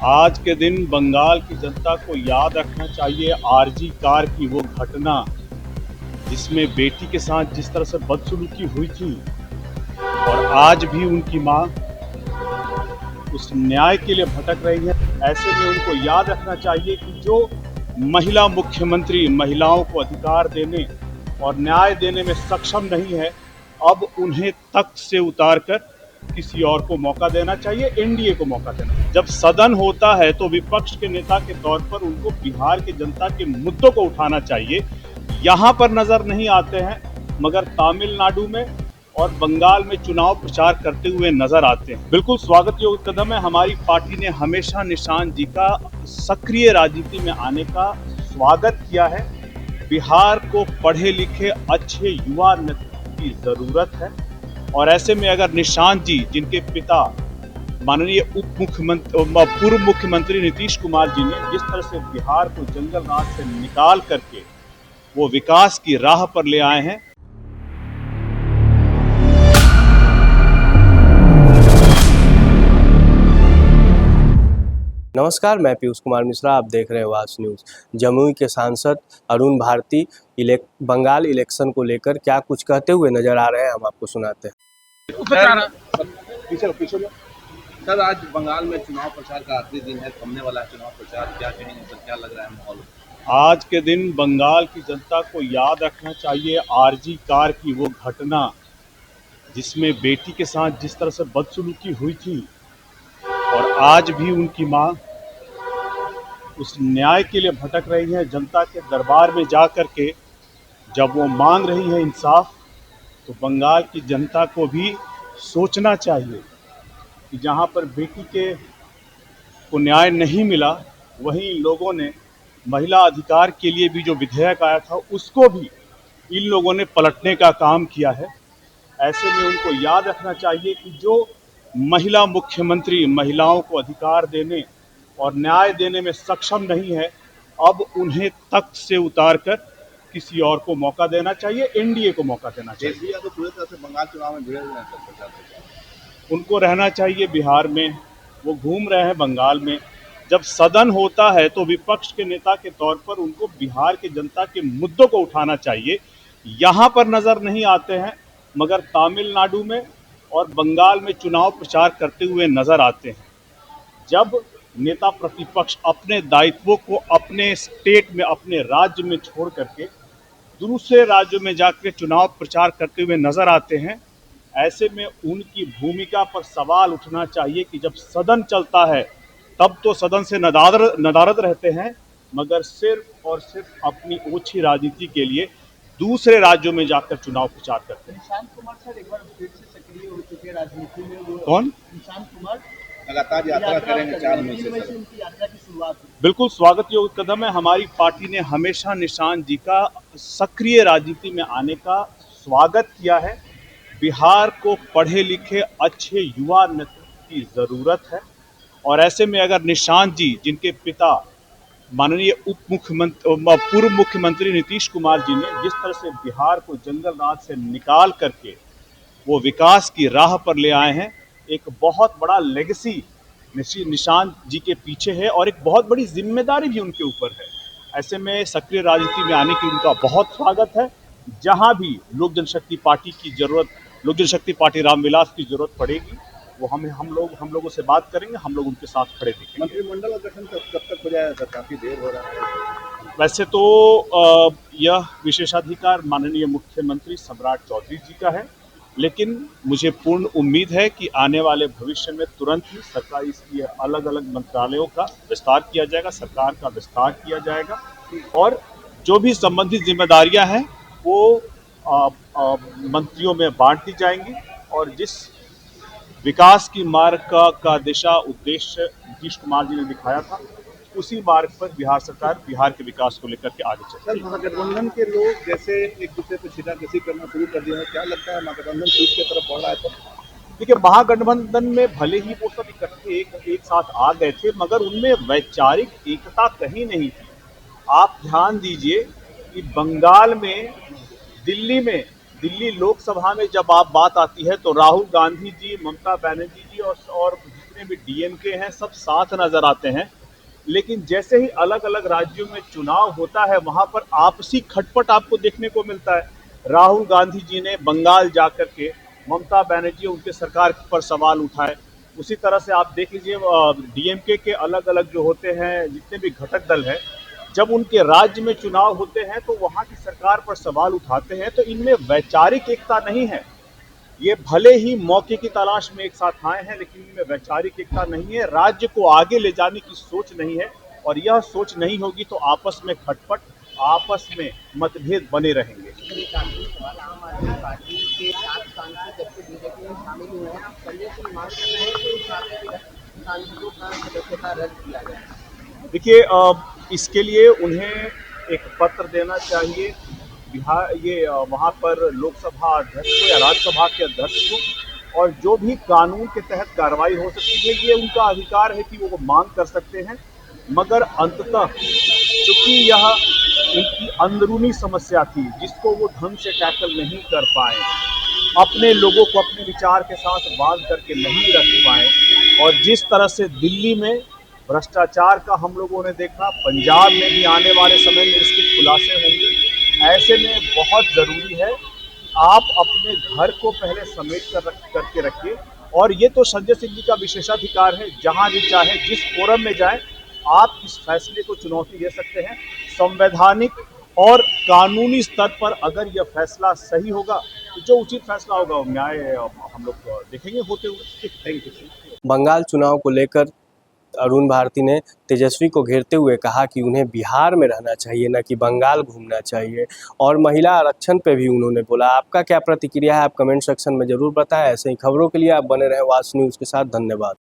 आज के दिन बंगाल की जनता को याद रखना चाहिए आरजी कार की वो घटना जिसमें बेटी के साथ जिस तरह से बदसलूकी हुई थी और आज भी उनकी मां उस न्याय के लिए भटक रही है। ऐसे में उनको याद रखना चाहिए कि जो महिला मुख्यमंत्री महिलाओं को अधिकार देने और न्याय देने में सक्षम नहीं है, अब उन्हें तख्त से उतारकर किसी और को मौका देना चाहिए, एनडीए को मौका देना चाहिए। जब सदन होता है तो विपक्ष के नेता के तौर पर उनको बिहार की जनता के मुद्दों को उठाना चाहिए। यहां पर नजर नहीं आते हैं, मगर तमिलनाडु में और बंगाल में चुनाव प्रचार करते हुए नजर आते हैं। बिल्कुल स्वागत योग्य कदम है। हमारी पार्टी ने हमेशा निशांत जी का सक्रिय राजनीति में आने का स्वागत किया है। बिहार को पढ़े लिखे अच्छे युवा नेतृत्व की जरूरत है और ऐसे में अगर निशांत जी, जिनके पिता माननीय पूर्व मुख्यमंत्री नीतीश कुमार जी ने जिस तरह से बिहार को जंगल राज से निकाल करके वो विकास की राह पर ले आए हैं। नमस्कार, मैं पीयूष कुमार मिश्रा। आप देख रहे हैं वाच न्यूज़। जमुई के सांसद अरुण भारती बंगाल इलेक्शन को लेकर क्या कुछ कहते हुए नजर आ रहे हैं, हम आपको सुनाते हैं। सर, आज बंगाल में चुनाव प्रचार का आखिरी दिन है, थमने वाला है चुनाव प्रचार। क्या कहेंगे सर, क्या लग रहा है माहौल? आज के दिन बंगाल की जनता को याद रखना चाहिए आरजी कार की वो घटना जिसमें बेटी के साथ जिस तरह से बदसलूकी हुई थी और आज भी उनकी मां उस न्याय के लिए भटक रही है। जनता के दरबार में जा कर के जब वो मांग रही है इंसाफ, तो बंगाल की जनता को भी सोचना चाहिए कि जहां पर बेटी को न्याय नहीं मिला, वहीं लोगों ने महिला अधिकार के लिए भी जो विधेयक आया था उसको भी इन लोगों ने पलटने का काम किया है। ऐसे में उनको याद रखना चाहिए कि जो महिला मुख्यमंत्री महिलाओं को अधिकार देने और न्याय देने में सक्षम नहीं है, अब उन्हें तख्त से उतारकर किसी और को मौका देना चाहिए, एनडीए को मौका देना चाहिए। तो पूरी तरह से बंगाल चुनाव में भिड़े हुए हैं सर प्रचार। उनको रहना चाहिए बिहार में, वो घूम रहे हैं बंगाल में। जब सदन होता है तो विपक्ष के नेता के तौर पर उनको बिहार की जनता के मुद्दों को उठाना चाहिए। यहाँ पर नजर नहीं आते हैं, मगर तमिलनाडु में और बंगाल में चुनाव प्रचार करते हुए नजर आते हैं। जब नेता प्रतिपक्ष अपने दायित्वों को अपने स्टेट में, अपने राज्य में छोड़ करके दूसरे राज्यों में जाकर चुनाव प्रचार करते हुए नजर आते हैं, ऐसे में उनकी भूमिका पर सवाल उठना चाहिए कि जब सदन चलता है तब तो सदन से नदारद रहते हैं, मगर सिर्फ और सिर्फ अपनी ओछी राजनीति के लिए दूसरे राज्यों में जाकर चुनाव प्रचार करते हैं। निशांत कुमार सर एक बार फिर से सक्रिय हो चुके हैं राजनीति में। वो कौन? निशांत कुमार लगातार यात्रा करेंगे 4 मई से सर। उनकी यात्रा की शुरुआत हुई। बिल्कुल स्वागत योग्य कदम है। हमारी पार्टी ने हमेशा निशांत जी का सक्रिय राजनीति में आने का स्वागत किया है। बिहार को पढ़े लिखे अच्छे युवा नेतृत्व की जरूरत है और ऐसे में अगर निशांत जी, जिनके पिता माननीय पूर्व मुख्यमंत्री नीतीश कुमार जी ने जिस तरह से बिहार को जंगल राज से निकाल करके वो विकास की राह पर ले आए हैं, एक बहुत बड़ा लेगेसी निशांत जी के पीछे है और एक बहुत बड़ी जिम्मेदारी भी उनके ऊपर है। ऐसे में सक्रिय राजनीति में आने की उनका बहुत स्वागत है। जहां भी लोक जनशक्ति पार्टी की जरूरत, लोक जनशक्ति पार्टी रामविलास की जरूरत पड़ेगी, वो हम लोगों से बात करेंगे, हम लोग उनके साथ खड़े दिखेंगे। मंत्रिमंडल का गठन कब तक हो जाएगा सर? काफी देर हो रहा है। वैसे तो यह विशेषाधिकार माननीय मुख्यमंत्री सम्राट चौधरी जी का है, लेकिन मुझे पूर्ण उम्मीद है कि आने वाले भविष्य में तुरंत ही सरकार इसकी अलग अलग मंत्रालयों का विस्तार किया जाएगा, सरकार का विस्तार किया जाएगा और जो भी संबंधित जिम्मेदारियां हैं वो मंत्रियों में बांट दी जाएंगी और जिस विकास की मार्ग का दिशा उद्देश्य नीतीश कुमार जी ने दिखाया था, उसी मार्ग पर बिहार सरकार बिहार के विकास को लेकर के आगे चलती है। सर, महागठबंधन के लोग जैसे एक दूसरे को छीटाकशी करना शुरू कर दिया है, क्या लगता है महागठबंधन सीट की तरफ बढ़ रहा है? तो देखिए, महागठबंधन में भले ही वो सब इकट्ठे एक साथ आ गए थे, मगर उनमें वैचारिक एकता कहीं नहीं थी। आप ध्यान दीजिए कि बंगाल में, दिल्ली लोकसभा में जब आप बात आती है तो राहुल गांधी जी, ममता बनर्जी जी और जितने जितने भी डीएमके हैं सब साथ नजर आते हैं, लेकिन जैसे ही अलग अलग राज्यों में चुनाव होता है वहां पर आपसी खटपट आपको देखने को मिलता है। राहुल गांधी जी ने बंगाल जाकर के ममता बनर्जी उनके सरकार पर सवाल उठाए। उसी तरह से आप देख लीजिए डीएमके के अलग अलग जो होते हैं जितने भी घटक दल हैं, जब उनके राज्य में चुनाव होते हैं तो वहां की सरकार पर सवाल उठाते हैं। तो इनमें वैचारिक एकता नहीं है। ये भले ही मौके की तलाश में एक साथ आए हैं, लेकिन इनमें वैचारिक एकता नहीं है, राज्य को आगे ले जाने की सोच नहीं है। और यह सोच नहीं होगी तो आपस में खटपट, आपस में मतभेद बने रहेंगे। एक आखिरी सवाल, आम आदमी पार्टी के 7 सांसद जब से बीजेपी में शामिल हुए हैं, आप संजय सिंह मांग कर रहे हैं कि उन 7 सांसदों का सदस्यता रद्द किया जाए? देखिए, इसके लिए उन्हें एक पत्र देना चाहिए बिहार वहाँ पर लोकसभा अध्यक्ष को या राज्यसभा के अध्यक्ष को, और जो भी कानून के तहत कार्रवाई हो सकती है ये उनका अधिकार है कि वो मांग कर सकते हैं। मगर अंततः चूंकि यह उनकी अंदरूनी समस्या थी जिसको वो ढंग से टैकल नहीं कर पाए, अपने लोगों को अपने विचार के साथ बांध करके नहीं रख पाए, और जिस तरह से दिल्ली में भ्रष्टाचार का हम लोगों ने देखा, पंजाब में भी आने वाले समय में इसके खुलासे होंगे। ऐसे में बहुत ज़रूरी है आप अपने घर को पहले समेट करके रखिए। और ये तो संजय सिंह जी का विशेषाधिकार है, जहां भी चाहे जिस फोरम में जाएं आप इस फैसले को चुनौती दे सकते हैं। संवैधानिक और कानूनी स्तर पर अगर यह फैसला सही होगा तो जो उचित फैसला होगा वो न्याय हम लोग देखेंगे होते हुए। Thank you. बंगाल चुनाव को लेकर अरुण भारती ने तेजस्वी को घेरते हुए कहा कि उन्हें बिहार में रहना चाहिए, न कि बंगाल घूमना चाहिए। और महिला आरक्षण पे भी उन्होंने बोला। आपका क्या प्रतिक्रिया है, आप कमेंट सेक्शन में जरूर बताएं। ऐसे ही खबरों के लिए आप बने रहें वाच न्यूज़ के साथ। धन्यवाद।